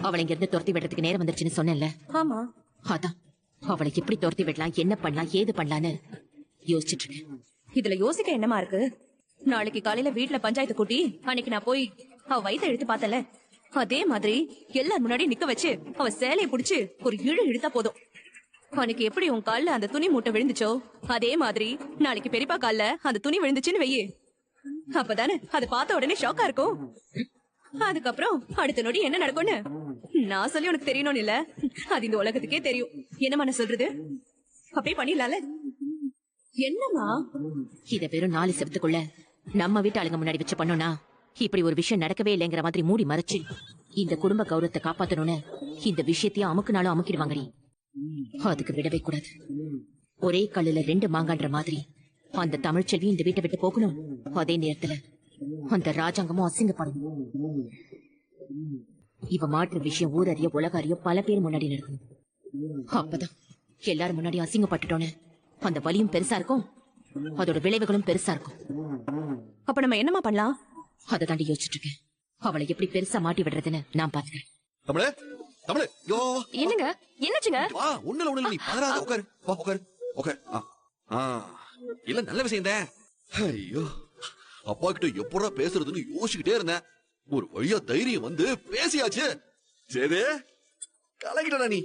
அவளை இங்க இருந்து துரத்தி விடுறதுக்கு நேரம் வந்துருச்சுன்னு சொன்னேன்ல. ஆமா. அதான் அவளை எப்படி துரத்தி விடலாம், என்ன பண்ணலாம், ஏது பண்ணலான்னு யோசிச்சுட்டு இருக்கேன். இதுல யோசிக்க என்னமா இருக்கு? நாளைக்கு காலையில வீட்டுல பஞ்சாயத்து கூட்டி அன்னைக்கு நான் போய் அவ வயித்தை எடுத்து பார்த்தல, அதே மாதிரி எல்லாரும் முன்னாடி நிக்க வச்சு அவ சேலையை புடிச்சு ஒரு இழுத்தா போதும். அன்னைக்கு எப்படி உன் கால்ல அந்த துணி மூட்டை விழுந்துச்சோ அதே மாதிரி நாளைக்கு பெரியப்பா கால்ல அந்த துணி விழுந்துச்சுன்னு வெயி. அப்பதானே அதை பார்த்த உடனே ஷாக்கா இருக்கும். அதுக்கப்புறம் அடுத்த நொடி என்ன நடக்கும்னு நான் சொல்லி உனக்கு தெரியணும்னு இல்ல, அது இந்த உலகத்துக்கே தெரியும். என்னமா நான் சொல்றது? அப்படியே பண்ணிடலாம்ல. என்னமா இத வெறும் 4 செவத்துக்குள்ள நம்ம வீட்டு ஆளுங்க முன்னாடி வச்சு பண்ணோம்னா இப்படி ஒரு விஷயம் நடக்கவே இல்லைங்கிற மாதிரி மூடி மறைச்சு இந்த குடும்ப கௌரவத்தை காப்பாத்தணும்னு இந்த விஷயத்தையும் அமுக்குனாலும் அமுக்கிடுவாங்கடி. அதுக்கு விடவே கூடாது. ஒரே கல்லுல 2 மாங்கான்ற மாதிரி அந்த தமிழ்ச்செல்வி இந்த வீட்டை விட்டு போகணும். அதே நேரத்துல அந்த ராஜாங்கமும் அசிங்கப்படும். இவ மாற்ற விஷயம் ஊரறிய உலகாரிய பல பேர் முன்னாடி நடக்கணும். அப்பதான் எல்லாரும் முன்னாடி அசிங்கப்பட்டுட்டோன்னு அந்த வலியும் பெருசா இருக்கும், அதோட விளைவுகளும் பெருசா இருக்கும். அப்ப நம்ம என்னமா பண்ணலாம்? அதை தாண்டி யோசிச்சுட்டு இருக்கேன். அவளை எப்படி பெருசா மாட்டி விடுறதுன்னு நான் பாத்துக்கிறேன். தமிழே, தமிழே, யோ. என்னங்க? என்னாச்சுங்க? வா, ஒண்ணுல நீ பதறாத, உட்காரு. வா, உட்காரு. உட்காரு. இல்ல, நல்ல விஷயம் தான். ஐயோ, அப்பா கிட்ட எப்படா பேசுறதுன்னு யோசிச்சுக்கிட்டே இருந்தேன். ஒரு வழியா தைரியம் வந்து பேசியாச்சு. சரி, கலக்கிட்டா நீ.